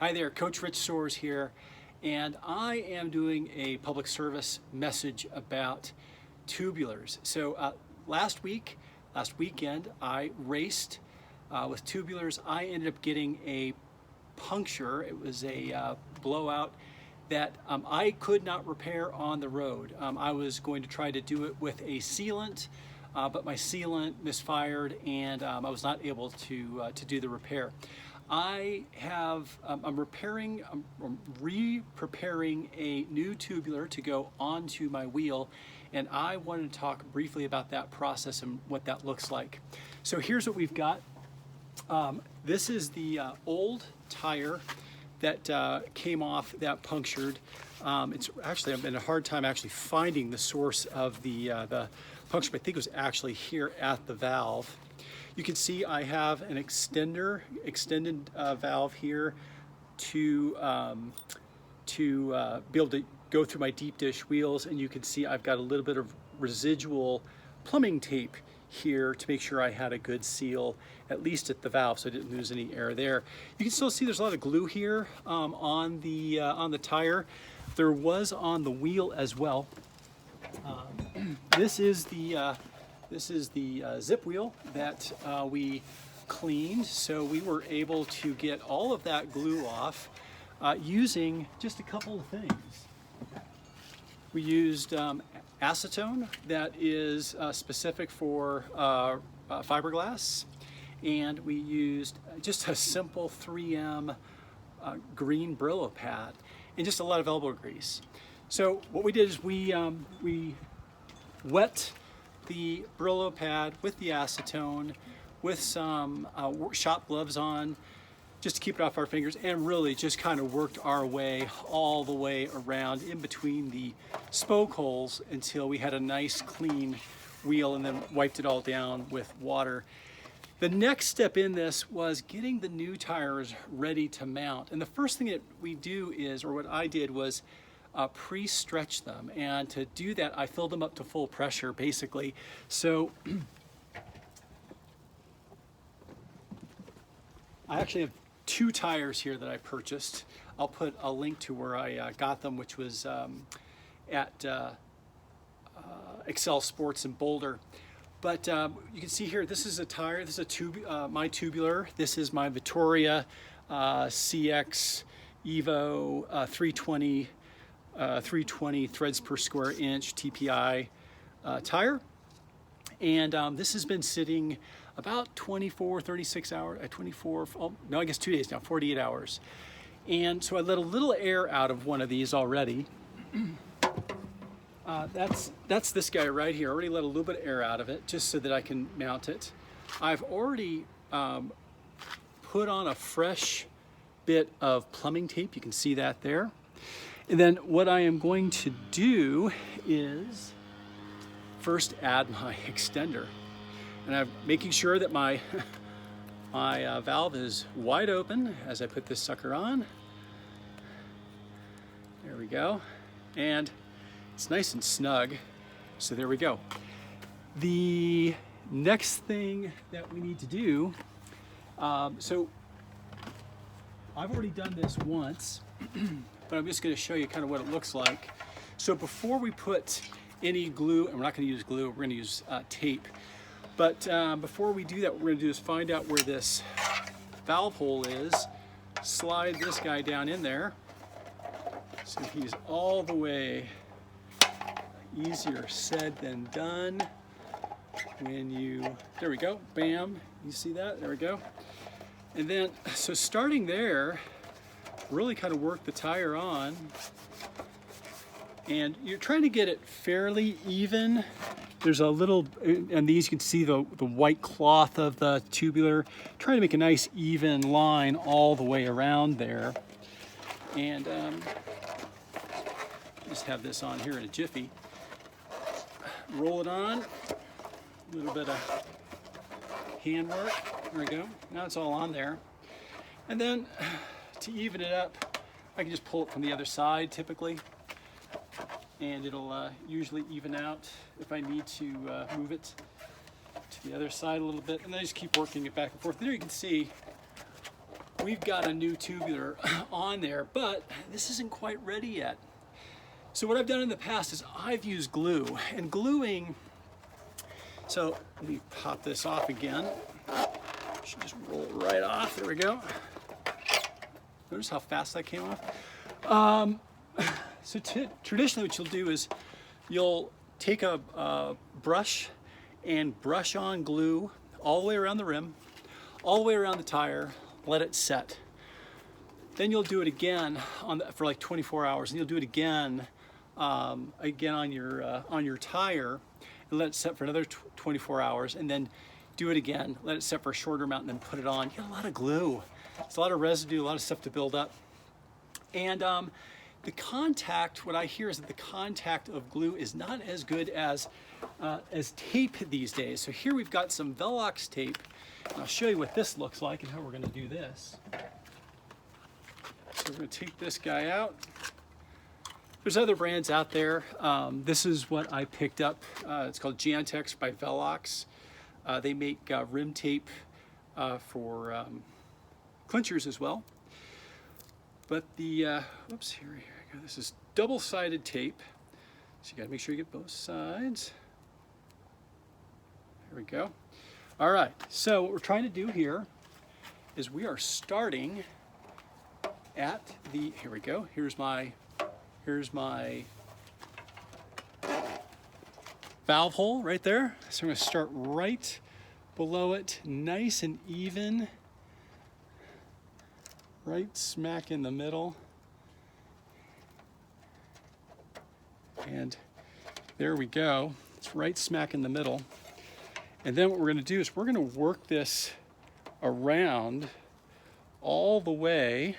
Hi there, Coach Rich Soares here, and I am doing a public service message about tubulars. So last weekend, I raced with tubulars. I ended up getting a puncture. It was a blowout that I could not repair on the road. I was going to try to do it with a sealant, but my sealant misfired, and I was not able to do the repair. I'm re-preparing a new tubular to go onto my wheel, and I wanted to talk briefly about that process and what that looks like. So here's what we've got. This is the old tire that came off that punctured. It's actually, I'm having a hard time actually finding the source of the puncture, but I think it was actually here at the valve. You can see I have an extended valve here to be able to go through my deep dish wheels, and you can see I've got a little bit of residual plumbing tape here to make sure I had a good seal, at least at the valve, so I didn't lose any air there. You can still see there's a lot of glue here on the tire. There was on the wheel as well. This is the zip wheel that we cleaned, so we were able to get all of that glue off using just a couple of things. We used acetone that is specific for fiberglass, and we used just a simple 3M green Brillo pad and just a lot of elbow grease. So what we did is we wet the Brillo pad with the acetone with some shop gloves on, just to keep it off our fingers, and really just kind of worked our way all the way around in between the spoke holes until we had a nice clean wheel, and then wiped it all down with water. The next step in this was getting the new tires ready to mount. And the first thing that we do is, or what I did was pre-stretch them. And to do that, I filled them up to full pressure, basically. So I actually have two tires here that I purchased. I'll put a link to where I got them, which was at Excel Sports in Boulder. But you can see here, this is a tire. This is my tubular. This is my Vittoria CX Evo 320 threads per square inch TPI tire. And this has been sitting about 36 hours, 2 days now, 48 hours. And so I let a little air out of one of these already. That's this guy right here. I already let a little bit of air out of it just so that I can mount it. I've already put on a fresh bit of plumbing tape. You can see that there. And then what I am going to do is first add my extender. And I'm making sure that my valve is wide open as I put this sucker on. There we go. And it's nice and snug. So there we go. The next thing that we need to do, so I've already done this once, but I'm just going to show you kind of what it looks like. So before we put any glue, and we're not going to use glue, we're going to use tape. But before we do that, what we're going to do is find out where this valve hole is, slide this guy down in there. So he's all the way. Easier said than done. There we go, bam, you see that? There we go. And then, so starting there, really kind of work the tire on, and you're trying to get it fairly even. There's a little, and these you can see the white cloth of the tubular, trying to make a nice even line all the way around there. And just have this on here in a jiffy. Roll it on, a little bit of handwork. There we go. Now it's all on there. And then to even it up, I can just pull it from the other side typically, and it'll usually even out if I need to move it to the other side a little bit. And then I just keep working it back and forth. There you can see we've got a new tubular on there, but this isn't quite ready yet. So what I've done in the past is I've used glue, and gluing, so let me pop this off again. Should just roll it right off, there we go. Notice how fast that came off. So traditionally what you'll do is you'll take a brush and brush on glue all the way around the rim, all the way around the tire, let it set. Then you'll do it again for like 24 hours, and you'll do it again on your tire, and let it set for another 24 hours, and then do it again, let it set for a shorter amount, and then put it on. You get a lot of glue. It's a lot of residue, a lot of stuff to build up. And the contact, what I hear is that the contact of glue is not as good as tape these days. So here we've got some Velox tape. And I'll show you what this looks like and how we're going to do this. So we're going to take this guy out. There's other brands out there. This is what I picked up. It's called Jantex by Velox. They make rim tape for clinchers as well. But the, whoops, here we go. This is double-sided tape. So you gotta make sure you get both sides. There we go. All right, so what we're trying to do here is we are starting at the, here we go. Here's my valve hole right there. So I'm gonna start right below it, nice and even. Right smack in the middle. And there we go. It's right smack in the middle. And then what we're going to do is we're going to work this around all the way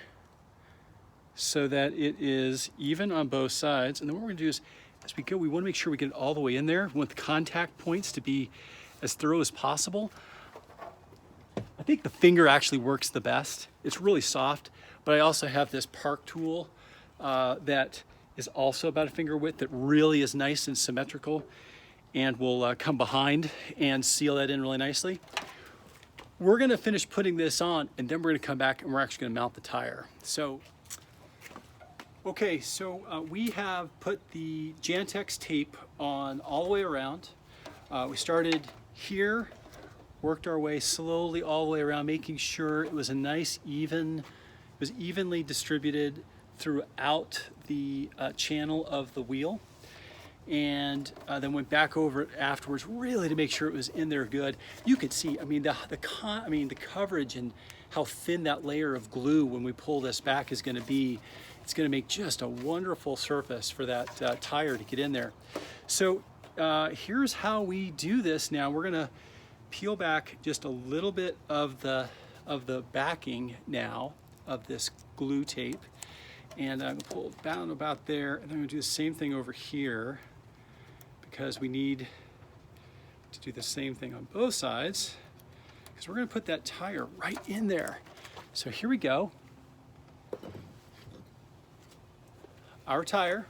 so that it is even on both sides. And then what we're going to do is, as we go, we want to make sure we get it all the way in there. We want the contact points to be as thorough as possible. I think the finger actually works the best. It's really soft, but I also have this Park tool that is also about a finger width that really is nice and symmetrical and will come behind and seal that in really nicely. We're gonna finish putting this on, and then we're gonna come back and we're actually gonna mount the tire. So, okay, so we have put the Jantex tape on all the way around. We started here, worked our way slowly all the way around, making sure it was a nice even, it was evenly distributed throughout the channel of the wheel. And then went back over it afterwards, really to make sure it was in there good. You could see, I mean, the coverage and how thin that layer of glue when we pull this back is gonna be. It's gonna make just a wonderful surface for that tire to get in there. So here's how we do this now. We're gonna peel back just a little bit of the backing now of this glue tape, and I'm gonna pull it down about there, and I'm gonna do the same thing over here because we need to do the same thing on both sides because we're gonna put that tire right in there. So here we go. Our tire,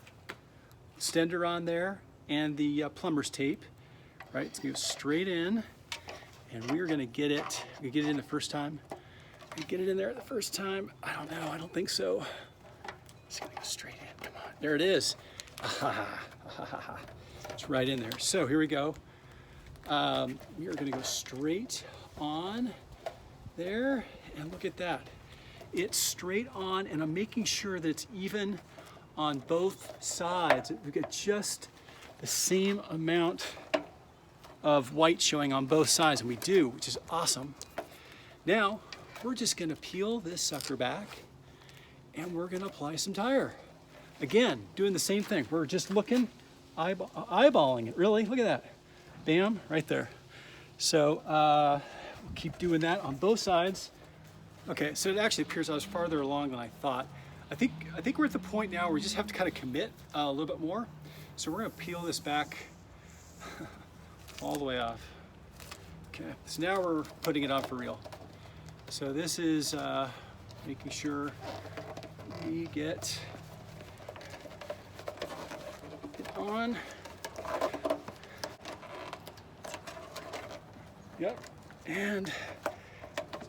extender on there, and the plumber's tape, right? It's gonna go straight in. And we're gonna get it. We get it in the first time. We get it in there the first time. I don't know. I don't think so. It's gonna go straight in. Come on. There it is. It's right in there. So here we go. We are gonna go straight on there, and look at that. It's straight on, and I'm making sure that it's even on both sides. We get just the same amount of white showing on both sides, and we do, which is awesome. Now, we're just gonna peel this sucker back and we're gonna apply some tire. Again, doing the same thing. We're just looking, eyeballing it, really, look at that. Bam, right there. So, we'll keep doing that on both sides. Okay, so it actually appears I was farther along than I thought. I think we're at the point now where we just have to kind of commit a little bit more. So we're gonna peel this back all the way off. Okay, so now we're putting it on for real. So this is making sure we get it on. Yep, and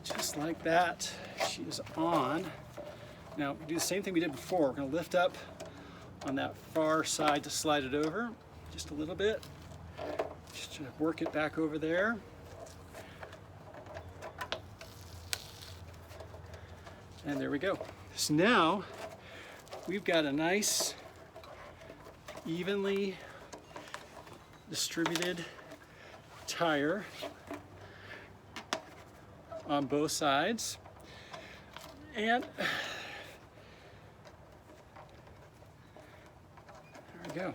just like that, She is on. Now, we do the same thing we did before. We're going to lift up on that far side to slide it over just a little bit. Just to work it back over there. And there we go. So now we've got a nice, evenly distributed tire on both sides. And there we go.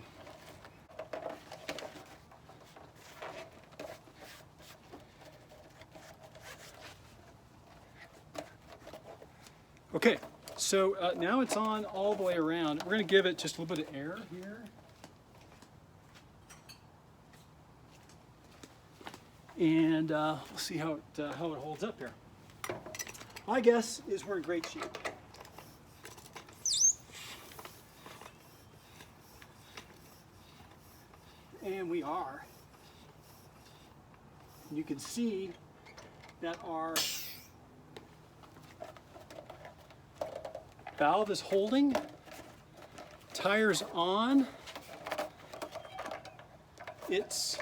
Okay, so now it's on all the way around. We're going to give it just a little bit of air here. And we'll see how it holds up here. My guess is we're in great shape. And we are. You can see that our valve is holding, tire's on, it's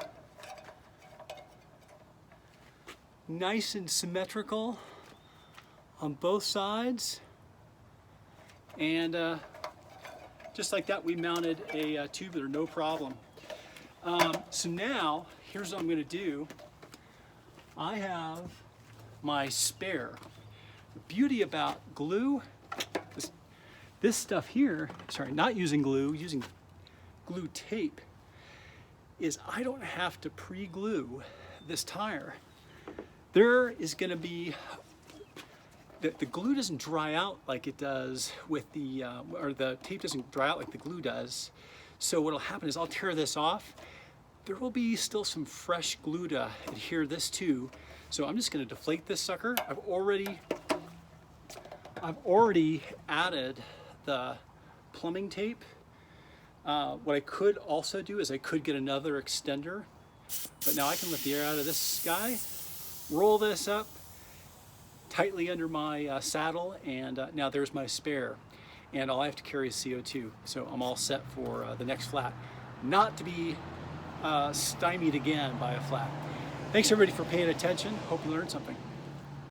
nice and symmetrical on both sides, and just like that we mounted a tubular, no problem. So now here's what I'm going to do. I have my spare. The beauty about glue, this stuff here, sorry, not using glue, using glue tape, is I don't have to pre-glue this tire. There is going to be, the glue doesn't dry out like it does with the, or the tape doesn't dry out like the glue does. So what'll happen is I'll tear this off. There will be still some fresh glue to adhere this to. So I'm just going to deflate this sucker. I've already added the plumbing tape. What I could also do is I could get another extender, but now I can let the air out of this guy, roll this up tightly under my saddle, and now there's my spare. And all I have to carry is CO2. So I'm all set for the next flat. Not to be stymied again by a flat. Thanks everybody for paying attention. Hope you learned something.